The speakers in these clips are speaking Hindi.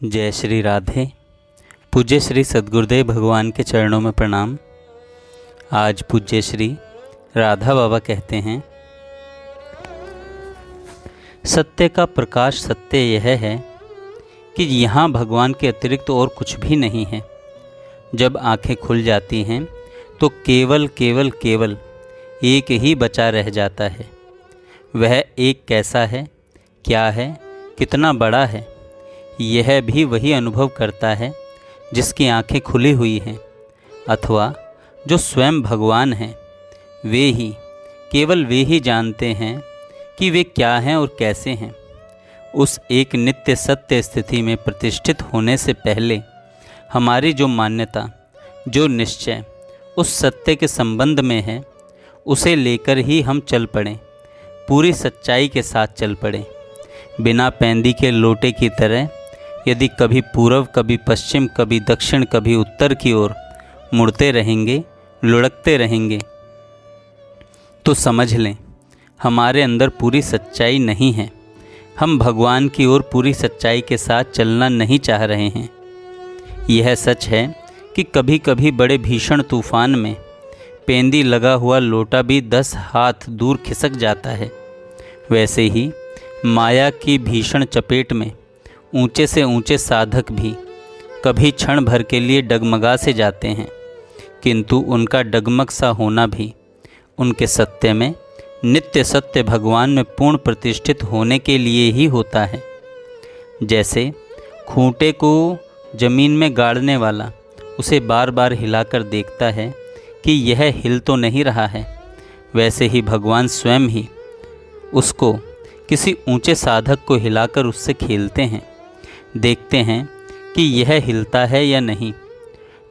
जय श्री राधे। पूज्य श्री सद्गुरुदेव भगवान के चरणों में प्रणाम। आज पूज्य श्री राधा बाबा कहते हैं, सत्य का प्रकाश सत्य यह है कि यहाँ भगवान के अतिरिक्त और कुछ भी नहीं है। जब आंखें खुल जाती हैं तो केवल केवल केवल एक ही बचा रह जाता है। वह एक कैसा है, क्या है, कितना बड़ा है, यह भी वही अनुभव करता है जिसकी आंखें खुली हुई हैं, अथवा जो स्वयं भगवान हैं। वे ही, केवल वे ही जानते हैं कि वे क्या हैं और कैसे हैं। उस एक नित्य सत्य स्थिति में प्रतिष्ठित होने से पहले हमारी जो मान्यता, जो निश्चय उस सत्य के संबंध में है, उसे लेकर ही हम चल पड़ें, पूरी सच्चाई के साथ चल पड़ें। बिना पैंदी के लोटे की तरह यदि कभी पूर्व, कभी पश्चिम, कभी दक्षिण, कभी उत्तर की ओर मुड़ते रहेंगे, लुढ़कते रहेंगे, तो समझ लें हमारे अंदर पूरी सच्चाई नहीं है। हम भगवान की ओर पूरी सच्चाई के साथ चलना नहीं चाह रहे हैं। यह सच है कि कभी कभी बड़े भीषण तूफान में पेंदी लगा हुआ लोटा भी 10 हाथ दूर खिसक जाता है। वैसे ही माया की भीषण चपेट में ऊंचे से ऊंचे साधक भी कभी क्षण भर के लिए डगमगा से जाते हैं, किंतु उनका डगमग सा होना भी उनके सत्य में, नित्य सत्य भगवान में पूर्ण प्रतिष्ठित होने के लिए ही होता है। जैसे खूंटे को जमीन में गाड़ने वाला उसे बार बार हिलाकर देखता है कि यह हिल तो नहीं रहा है, वैसे ही भगवान स्वयं ही उसको, किसी ऊंचे साधक को हिलाकर उससे खेलते हैं, देखते हैं कि यह हिलता है या नहीं,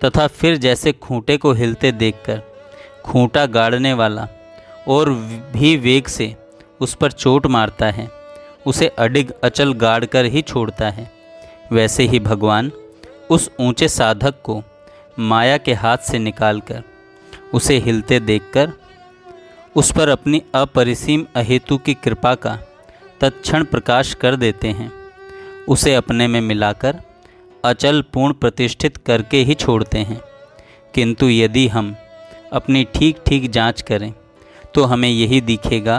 तथा फिर जैसे खूंटे को हिलते देखकर खूंटा गाड़ने वाला और भी वेग से उस पर चोट मारता है, उसे अडिग अचल गाड़ कर ही छोड़ता है, वैसे ही भगवान उस ऊंचे साधक को माया के हाथ से निकालकर उसे हिलते देखकर उस पर अपनी अपरिसीम अहेतु की कृपा का तत्क्षण प्रकाश कर देते हैं। उसे अपने में मिलाकर अचल पूर्ण प्रतिष्ठित करके ही छोड़ते हैं। किंतु यदि हम अपनी ठीक ठीक जांच करें तो हमें यही दिखेगा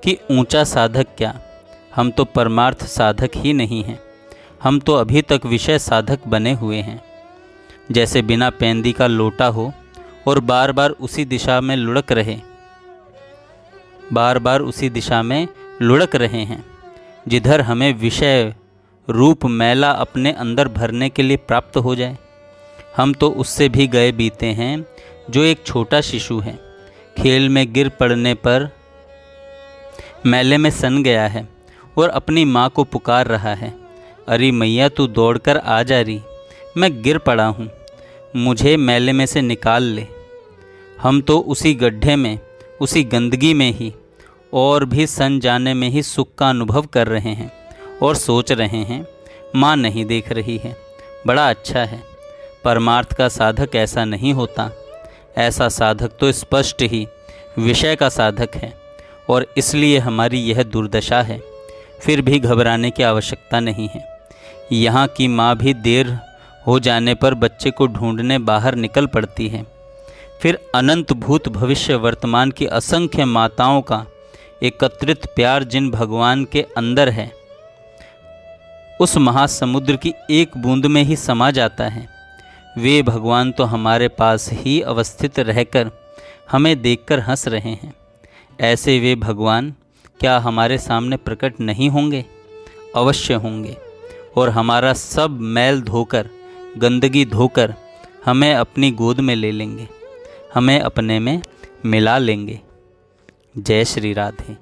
कि ऊंचा साधक क्या, हम तो परमार्थ साधक ही नहीं हैं। हम तो अभी तक विषय साधक बने हुए हैं। जैसे बिना पैंदी का लोटा हो और बार बार उसी दिशा में लुढ़क रहे हैं जिधर हमें विषय रूप मैला अपने अंदर भरने के लिए प्राप्त हो जाए। हम तो उससे भी गए बीते हैं जो एक छोटा शिशु है, खेल में गिर पड़ने पर मैले में सन गया है और अपनी माँ को पुकार रहा है, अरे मैया तू दौड़कर आ जा रही, मैं गिर पड़ा हूँ, मुझे मैले में से निकाल ले। हम तो उसी गड्ढे में, उसी गंदगी में ही और भी सन जाने में ही सुख का अनुभव कर रहे हैं और सोच रहे हैं माँ नहीं देख रही है, बड़ा अच्छा है। परमार्थ का साधक ऐसा नहीं होता। ऐसा साधक तो स्पष्ट ही विषय का साधक है और इसलिए हमारी यह दुर्दशा है। फिर भी घबराने की आवश्यकता नहीं है। यहाँ की माँ भी देर हो जाने पर बच्चे को ढूंढने बाहर निकल पड़ती है। फिर अनंत भूत भविष्य वर्तमान की असंख्य माताओं का एकत्रित प्यार जिन भगवान के अंदर है, उस महासमुद्र की एक बूंद में ही समा जाता है। वे भगवान तो हमारे पास ही अवस्थित रहकर हमें देखकर हंस रहे हैं। ऐसे वे भगवान क्या हमारे सामने प्रकट नहीं होंगे? अवश्य होंगे और हमारा सब मैल धोकर, गंदगी धोकर हमें अपनी गोद में ले लेंगे, हमें अपने में मिला लेंगे। जय श्री राधे।